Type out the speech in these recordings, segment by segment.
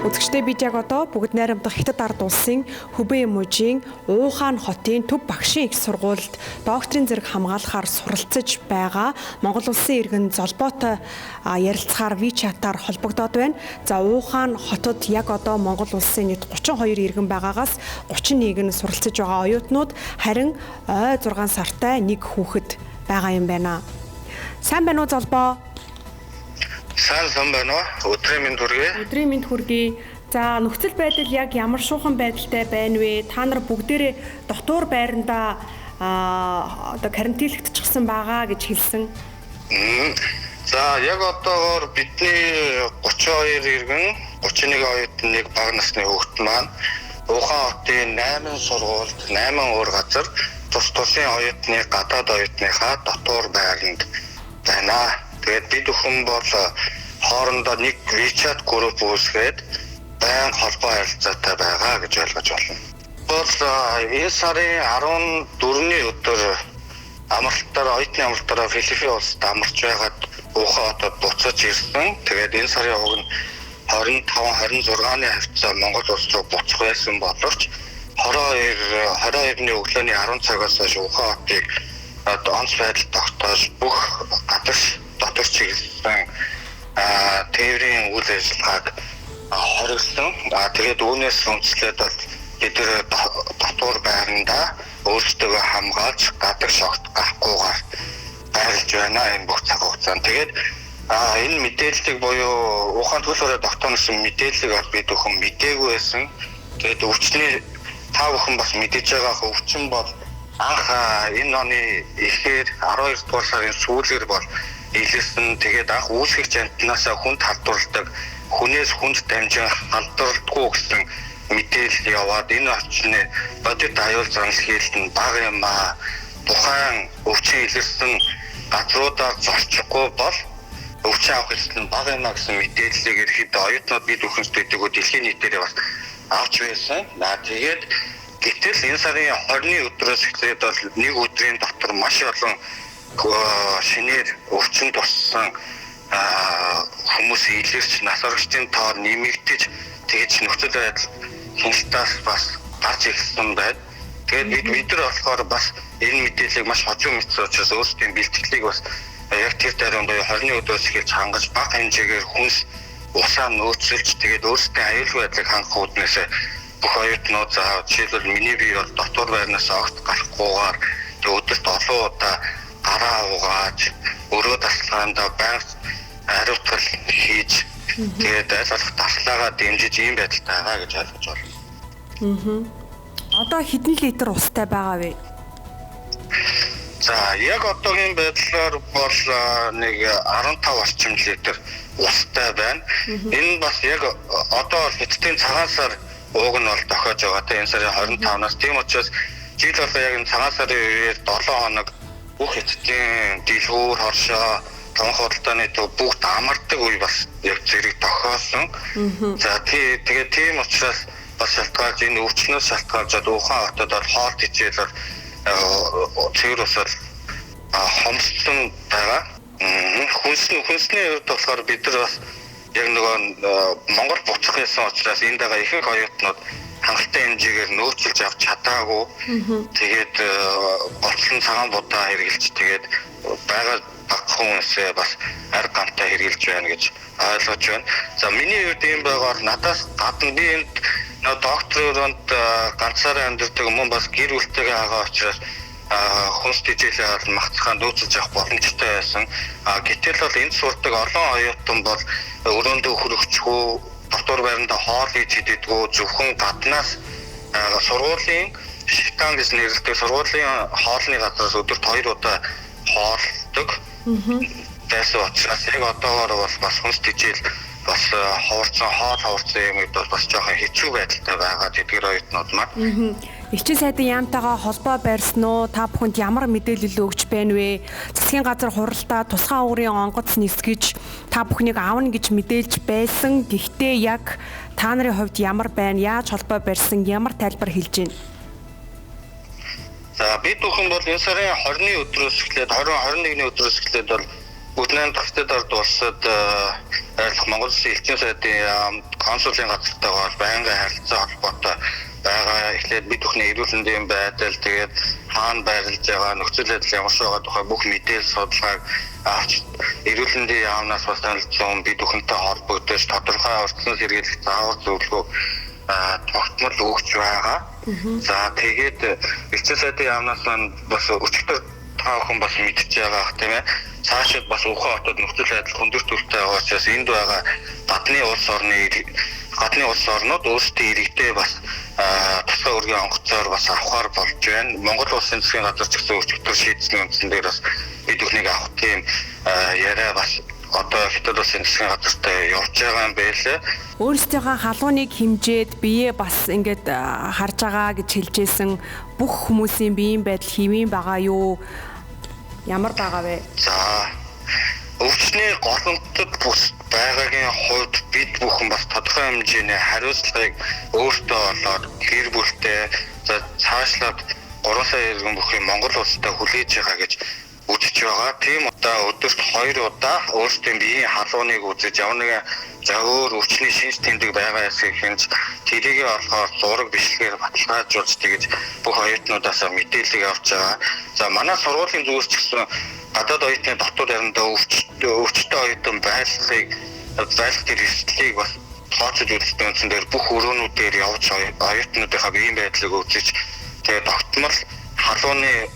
Үзэгчдээ бид яг одоо бүгд найрамдах Хятад ард улсын Хүбэй мужийн Ухаан хотын Төв багшийн их сургуульд докторийн зэрэг хамгаалахаар суралцж байгаа Монгол улсын иргэн золбоотой ярилцахаар WeChat-аар холбогдоод байна. За Ухаан хотод яг одоо Монгол улсын нийт 32 иргэн байгаагаас 31 нь суралцж байгаа оюутнууд харин ой 6 сартай нэг хүүхэд байгаа юм байна. Сайн байна уу золбоо? Сайн байна уу? Өдрийн мэнд хүргэе. Өдрийн мэнд хүргэе. За нөхцөл байдал яг ямар шуухан байдалтай байна вэ? Та нар бүгдээрээ дотор байранда одоо карантинлэгдчихсэн байгаа гэж хэлсэн. За яг одоогоор бидний 32 иргэн, 31 оюутан, нэг бага насны хүүхэд маань Ухаан хотын 8 сургуульд 8 өөр газар тусын оюутны гадаад оюутныхаа дотор байранд байна. Тэгээд бид бүхэн бол хоорондоо нэг WeChat групп үүсгээд байн холбоо харилцаатай байгаа гэж ойлгож байна. Бол энэ сарын 14-ний өдөр амралтаар оюутны амралтаараа Филиппин улсад амарч байгаад Ухаан хотод буцаж ирсэн. Тэгээд энэ сарын уг нь 25-26-ны хавцаа Монгол улс руу буцах байсан боловч 22-ны өглөөний 10 цагаас хойш Ухаан хотыг онц байдал тогтоож бүх гадагш дотор чиглэсэн тээврийн үйл ажиллагааг хориглосон. Тэгээд үүнээс үндэслээд бол бид дотор байранда өөрсдөө хамгаалж гадагш огт гарахгүйгээр байрлаж байна энэ бүх цаг хугацаанд. Тэгээд энэ мэдээллийг буюу Ухаан төлөв орой тогтоосон мэдээллийг бид бүхэн мэдээгүй байсан. Тэгээд өвчний та бүхэн бас мэдээж байгаа өвчин бол анх энэ оны эхээр 12 дугаар сарын сүүлээр бол илэрсэн. Тэгээд анх үүсгэгч амтнаасаа хүнд халдварладаг, хүнээс хүнд дамжин халдвардаггүй гэсэн мэдээлэл яваад энэ очны бодит аюул занс хийлтэн бага юм аа. Тухайн өвчин илэрсэн газруудаар зорчихгүй бол өвчин авах хэлсэн бага юм аа гэсэн мэдээллийг ерөөхдөө оюутнууд бид бүхэнстэйгөө дэлхийн нийтээрээ бас авч байсан. Тэгээд гэтэл энэ сарын 20-ны өдрөөс эхлээд бол нэг өдрийн дотор маш олон шинээр өвчин туссан хүмүүс илэрч нас орогчдын тоо нэмэгдэж тэгж нөхцөл байдал хяналтаас бас гарч ирсэн байна. Тэгээд бид нар болохоор бас энэ мэдээллийг маш хожуу мэдсэн учраас өөрсдийн бэлтгэлийг бас яг тэр даруйн буюу 20-ны өдрөөс эхэлж хангаж бага хэмжээгээр хүнс усаа нөөцлж тэгээд өөрсдийн аюулгүй байдлыг хангах үүднээс бүх оюутнууд жишээлбэл миний бие бол дотор байрнаас огт гарахгүйгээр өдөрт олон удаа гараа угааж өрөө тасалгаанда байнга хариуцлал хийж тэгээд аль болох таслаагаа дэмжиж ийм байдалтай байгаа гэж ойлгож байна. Одоо хэдэн литр устай байгаа вэ? За яг одоогийн байдлаар бол нэг 15 орчим литр устай байна. Энэ бас яг одоо хэдтийн цагаан сар ууг нь бол тохиож байгаа. Энэ сарын 25-наас тийм учраас жил болго яг энэ цагаан сарын үеэр 7 хоног бүх хэдтийн дэлгүүр, хоршоо, тонх худалдааны төв бүгд амардаг үе бас яг зэрэг тохиолсон. За тэгээд тийм учраас бас шалтгаалж энэ өвчнөөс шалтгаалж Ухаан хотод бол хоол хичээлээр цэвэр усаар хомссон байгаа. Хүнсний хувьд болохоор бид нар бас яг нөгөө Монгол буцах байсан учраас энэ дагаа ихэнх оюутнууд хангалттай хэмжээгээр нөөцлж авч чадаагүй. Тэгээд голцлон цагаан будаа хэрглэж тэгээд байгаа баг хүмүүсээ бас арга гамтай хэрглэж байна гэж ойлгож байна. За миний хувьд ийм байгаар надаас гадна би энд доктороонд ганцаараа амьдардаг мөн бас гэр бүлтэйгээ байгаа учраас хүнс тэжээлээ магцхаа нөөцлж авах боломжтой байсан. Гэтэл бол энд сурдаг олон оюутан бол өрөөндөө хөрөгчгүй дотор байранда хоол хийж идэгдэггүй зөвхөн гаднаас сургуулийн шитан гэж нэрлэдэг сургуулийн хоолны газраас өдөрт 2 удаа хоолдог. Тэсээ учраас яг одоогоор бол бас хүнс тэжээл бас ховорцсон хоол ховорцсон юмуд бол бас жоохон хэцүү байдалтай байгаа тэдгээр оюутнууд маань. Эрчим сайдын яамтайгаа холбоо барьсан уу? Та бүхэнд ямар мэдээлэл өгч байна вэ? Засгийн газар хуралдаа тусгай уурын онгоц нисгэж та бүхнийг аавна гэж мэдээлж байсан. Гэхдээ яг та нарын хувьд ямар байна? Яаж холбоо барьсан? Ямар тайлбар хэлж байна? За бид бүхэн бол энэ сарын 20-ны өдрөөс эхлээд 20-21-ний өдрөөс эхлээд бол Бүднэн төгсдөд ард улсад арилах Монгол Улсын элчин сайдын консулын газартайгаа байнгын харилцаа холбоотой байгаа. Эхлээд бид бүхний эрүүл мэндийн байдал, тэгээд хаана байрлаж байгаа, нөхцөл байдал ямар байгаа тухай бүх мэдээлэл судалгааг авч эрүүл мэндийн яамнаас бас танилцсан бид бүхэнтэй холбогдож тодорхой орчноос хэрэглэх заавар зөвлөгөө тогтмол өгч байгаа. За тэгээд элчин сайдын яамнаас бас өчигдөр та бүхэн бас мэдчихэж байгаа тийм ээ. Цаашид бас Ухаан хотод нөхцөл байдал хүндрэл төлөвтэй байгаа учраас энд байгаа гадны улс орнууд өөрсдийн иргэдээ бас тусгай өргөн онгоцоор бас авахар болж байна. Монгол улсын засгийн газар ч гэсэн өчигдөр шийдсэн үндсэн дээр бас бид бүхнийг авах тийм яриа бас одоо Хятад улсын засгийн газартай явж байгаа юм байлээ. Өөрсдийнхөө халууныг хэмжээд биеэ бас ингээд харж байгаа гэж хэлжсэн бүх хүмүүсийн биеийн байдал хэвэн байгаа юу? Ямар байгаа вэ? За өвчний голомтод бүс байгаагийн хувьд бид бүхэн бас тодорхой хэмжээний хариуцлагыг өөртөө олоод гэр бүлтэй цаашлаад 3 сая иргэн бүхий Монгол улстай хүлээж байгаа гэж үзэж байгаа. Тийм удаа өдөрт 2 удаа өөрсдийн биеийн халууныг үзэж ямар нэгэн өөр өвчний шинж тэмдэг байгаа эсэхэнж тэрийг олохоор зураг бичлэгээр баталгаажуулж тэгж бүх оюутнуудаас мэдээлэл авч байгаа. За манай сургуулийн зүгээс ч гэсэн гадаад оюутны дотор яриндаа өвчтөй оюутан байрлалыг эрсдлийг бас тооцож үзсэн үндсэн дээр бүх өрөөнүүдээр явж оюутнуудынхаа биеийн байдлыг үзэж тэгээд тогтмол халууныг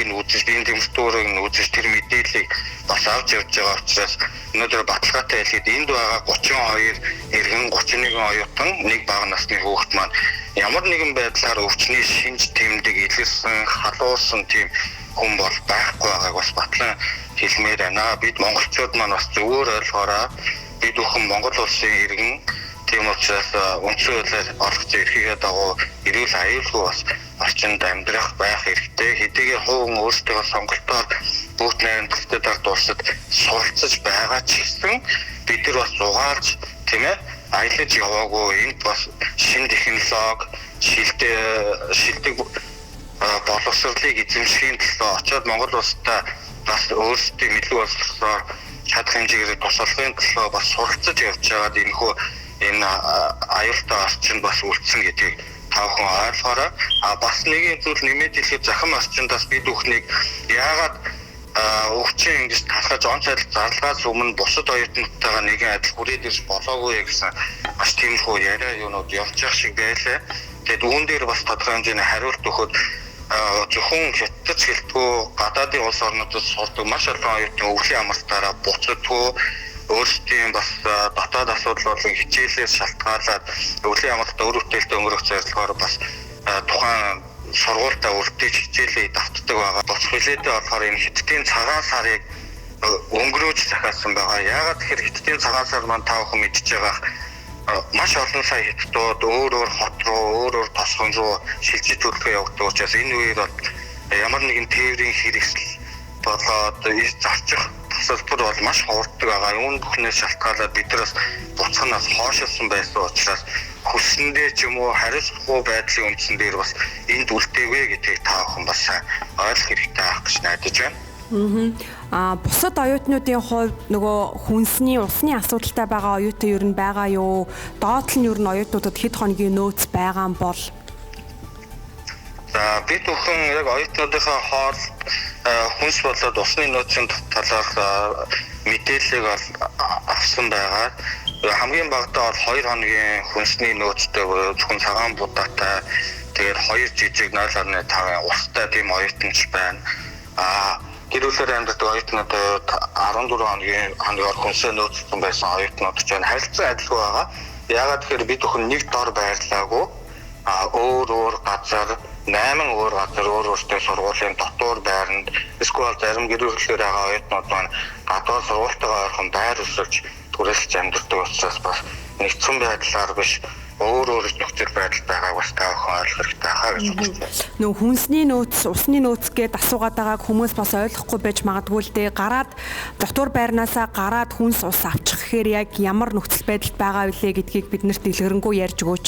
нь үзэж биеийн температурыг нь үзэж тэр мэдээллийг бас авч явж байгаа учраас өнөөдөр баталгаатай хэлээд энд байгаа 32 иргэн 31 оюутан нэг бага насны хүүхэд маань ямар нэгэн байдлаар өвчний шинж тэмдэг илэрсэн халуусан тийм хүн бол байхгүй байгааг бас батлан хэлмээр байна. Бид монголчууд маань бас зөвөр ойлгоорой. Бид бүхэн Монгол улсын иргэн тийм учраас үндсэн хуулиар олгож эрхийгээ дагуу эрүүл аюулгүй бас орчинд амьдрах байх хэрэгтэй. Хэдийгээр хувийн өөрсдөө сонголтоор бүгд найрамдагчдад ард улсад суралцж байгаа ч гэсэн бид нар бас угаалж тийм ээ аялаж яваагүй энд бас шинэ технологи шилдэг боловсролыг эзэмшихийн төлөө очоод Монгол улстай бас өөрсдийн мэдлэг боловсролоор чадах хэмжээгээр тусалгын төлөө бас суралцж явж байгаад энэ аюултай орчин бас үлдсэн гэдгийг та бүхэн ойлгоорой. Бас нэгэн зүйл нэмээд хэлэхэд захим орчиндаас бид бүхнийг яагаад өвчин ингэж талхаж он цайлт зарлахаас өмнө бусад оюутнуудтайгаа нэгэн адил хүрээд ирж болоогүй гэсэн маш тиймэрхүү яриа юунууд явж байгаа шиг байлаа. Тэгээд үүн дээр бас тодорхой хэмжээний хариулт өгөхөд зөвхөн хятад хэлтгүү гадаадын улс орнуудад сурдаг маш олон оюутны өвлийн амралтаараа буцагдгүй өөрсдийн бас дотоод асуудал болон хичээлээс шалтгаалаад өвлийн амралтад өр бүтээлтэй өнгөрөх зорилгоор бас тухайн сургуультай үрдэж хичээлээ давтдаг байгаа. Боц хилээдээ болохоор энэ хятадын цагаан сарыг өнгөрөөж захиалсан байгаа. Яагаад тэгэхээр хятадын цагаан сар маань та бүхэн мэдж байгаа маш олон сая хятадууд өөр хот руу өөр тосгон руу шилжиж төлөвлөгөө явуулдаг учраас энэ үеэр бол ямар нэгэн тээврийн хэрэгсэл болоод зарчих тасалбар бол маш хурддаг байгаа. Үүн бүхнээс шалтгаалаад биднээс буцханаас хоошилсан байсан учраас хүссэндээ ч юм уу хариуцахгүй байдлын үндсэн дээр бас энд үлдээгвэ гэдгийг та бүхэн бас ойлгох хэрэгтэй байх гэж найдаж байна. Бусад оюутнуудын хувьд нөгөө хүнсний усны асуудалтай байгаа оюутан ер нь байгаа юу? Доотлол нь ер нь оюутнуудад хэд хоногийн нөөц байгаа юм бол? За бид бүхэн яг оюутнуудынхаа хооронд хүнс болоод усны нөөцийн талаарх мэдээллийг авсан байгаа. Хамгийн багадаа бол 2 хоногийн хүнсний нөөцтэй зөвхөн цагаан будаатай тэгээд 2 жижиг 0.5 устай тийм оюутанч байна. Гэрүүлээр амьдардаг оюутнуудад 14 хоногийн хүнсээ нөөцлөн байсан оюутнууд ч байна. Харилцан адилгүй байгаа. Яагаад тэгэхээр бид бүхэн нэг дор байрлаагүй өөр газар 8 өөр газар өөртөө сургуулийн дотор байранд эсвэл зарим гэрүүлэлээр байгаа оюутнууд маань гадаа сургуультайгаа ойрхон байр өсөлж түрэлж амьдардаг учраас бас нэгдсэн байдлаар биш өөр нөхцөл байдал байгааг бас та бүхэн ойлгох хэрэгтэй хаа гэж бодож байна. Нөө хүнсний нөөц, усны нөөц гээд асуугаад байгааг хүмүүс бас ойлгохгүй байж магадгүй л дээ. Гараад дотор байрнаасаа гараад хүнс ус авчих гэхээр яг ямар нөхцөл байдалд байгаа вэ гэдгийг биднэрт дэлгэрэнгүй ярьж өгөөч.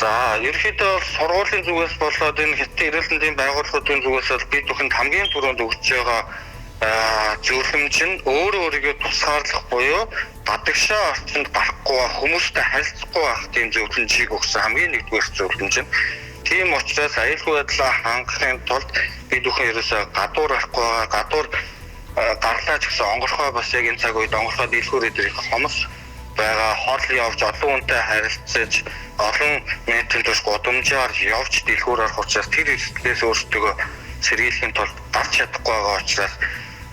За ерөнхийдөө сургуулийн зүгээс болоод энэ хятад эрүүл мэндийн байгууллагуудын зүгээс бол бид бүхэнд хамгийн түрүүнд өгч байгаа зөвлөмж нь өөрийгөө тусгаарлах буюу гадагшаа орчинд гарахгүй хүмүүстэй харилцахгүй байх тийм зөвлөмжийг өгсөн хамгийн нэгдүгээр зөвлөмж нь. Тийм учраас аюулгүй байдлаа хангахын тулд бид бүхэн ерөөсөө гадуур орохгүй гадуур гарлаа ч гэсэн онгорхой бас яг энэ цаг үед онгорхой дэлгүүр идэх хомс байгаа хоол явж олон хүнтэй харилцаж олон метрийн турш гудамжаар явж дэлгүүр орох учраас тэр эрсдлээс өөрсдөө сэргийлэхийн тулд гарч чадахгүй байгаа учраас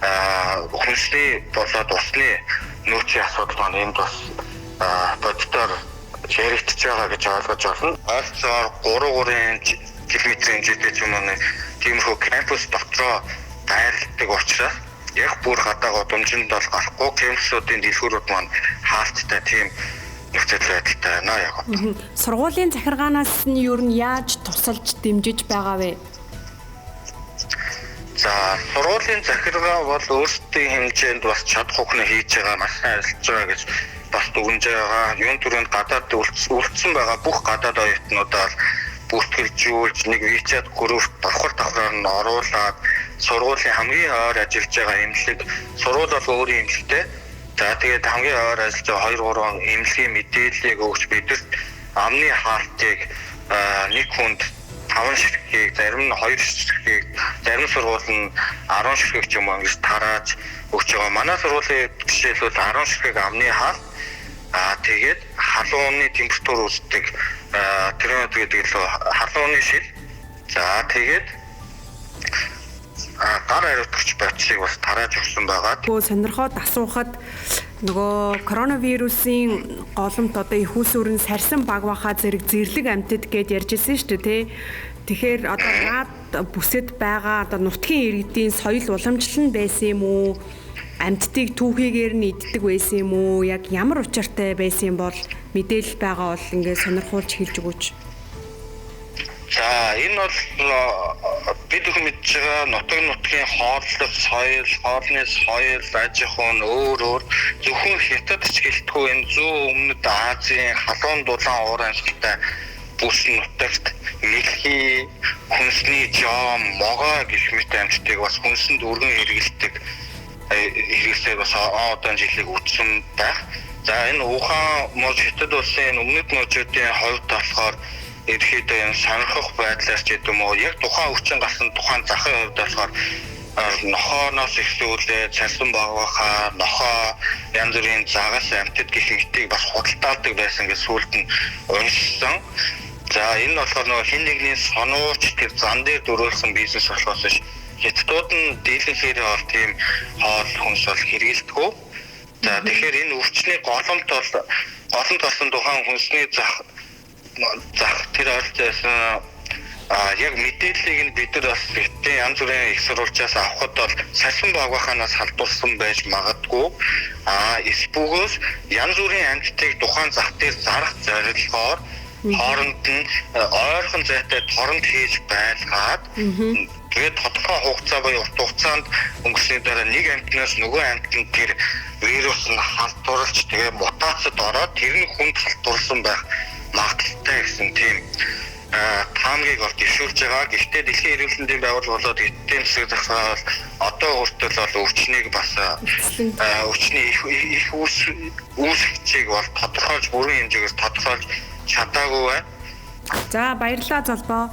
хүнсний болоод усны нөөцийн асуудал маань энд бас боддоор яригдж байгаа гэж ойлгож байна. Ойролцоогоор 3 км-ийн хэмжээтэй ч юм уу тиймэрхүү кампус дотроо байрладаг учраас яг бүр гадаа гудамжинд бол гарахгүй кампусуудын дэлгүүрүүд маань хаалттай тийм нөхцөл байдалтай байна яг. Сургуулийн захиргаанаас нь ер нь яаж тусалж дэмжиж байгаа вэ? За сургуулийн захиргаа бол өөрсдийн хэмжээнд бас чадах бүхнээ хийж байгаа маш харилцаж байгаа гэж бас дүгнэж байгаа. Юун түрүүнд гадаад үлдсэн байгаа бүх гадаад оюутнуудаа бүртгэлжүүлж нэг WeChat групп давхар нь оруулаад сургуулийн хамгийн ойр ажиллаж байгаа эмнэлэг сургууль бол өөрийн эмнэлэгтэй. За тэгээд хамгийн ойр ажиллаж байгаа 2-3 эмнэлгийн мэдээллийг өгч бидэрт амны хаалтыг нэг хүнд 5 ширхгийг, зарим нь 2 ширхгийг, зарим сургууль нь 10 ширхэг ч юм уу ингэж тарааж өгч байгаа. Манай сургуулийн жишээлбэл 10 ширхэг амны хаалт тэгээд халууны температур үүсдэг термометр гэдэг л халууны шил. За тэгээд гар хариуцагч байцыг бас тарааж өгсөн байгаа. Нөгөө сонирхоод асуухад нөгөө коронавирусын голомт одоо их усүрэн сарсан багвахаа зэрэг зэрлэг амьтад гэд ярьжсэн шүү дээ тий. Тэгэхээр одоо наад бүсэд байгаа одоо нутгийн иргэдийн соёл уламжлал нь байсан юм уу? Амьтдыг түүхийгээр нь иддэг байсан юм уу? Яг ямар учиртай байсан юм бол мэдээлэл байгаа бол ингээд сонирхуулж хэлж өгөөч. За энэ бол бид бүхэн мэдж байгаа нутгийн хооллох соёл, хоолны соёл, аж ахуй нь өөр зөвхөн хятад ч гэлтгүй энэ зүүн өмнөд Азийн халуун дулаан уур амьсгалтай бүс нутагт мэлхий, хүнсний жом, могоо гэх мэт амьтдыг бас хүнсэнд өргөн хэрэглэдэг хэрэгсээ бас одоо жилиг үтсэн байх. За энэ Ухаан мужид хятад улсын өмнөд мужуудын хувьд болохоор ерхийдөө юм сонирхох байдлаас ч гэдэм үү яг тухайн өвчин гарсан тухайн захын хувьд болохоор нохооноос эхлүүлээд царсан багвахаа нохоо янз бүрийн загас амьтад гэх мэтийг бас худалдаалдаг байсан гэж сүүлд нь уншсан. За энэ болохоор нөгөө хин нэгний сонууч тэр зан дээр дөрөөлсөн бизнес болохоос ш хятадууд нь дийлэнхээр бол тийм хоол хүнс бол хэрэгэлдэггүй. За тэгэхээр энэ өвчний голомт болсон тухайн хүнсний зах тэр ойлцсон яг мэдээллийг нь бид нар бас гэтээ янз бүрийн их сурвалжаас авахд бол сарсан багваханаас халдварсан байж магадгүй. Эсбүгөөс янз бүрийн амьтдыг тухайн зах дээр зарах зорилгоор хооронд нь ойрхон зайтай торонд хийж байлгаад тэгээд тодорхой хугацаа буюу урт хугацаанд өнгөрсний дараа нэг амьтнаас нөгөө амьтанд тэр вирус нь халдварлаж тэгээд мутацид ороод тэр нь хүнд халдварсан байх магадaltaй гэсэн тийм таамгийг бол дэвшүүлж байгаа. Гэхдээ дэлхийн эрүүл мэндийн байгууллага болоод эдгээр засаг захиргаа бол одоо хүртэл бол өвчнийг бас өвчний их үүсгчийг бол тодорхойлж бүрэн хэмжээгээр тодорхойлж чадаагүй байна. За баярлалаа золбоо.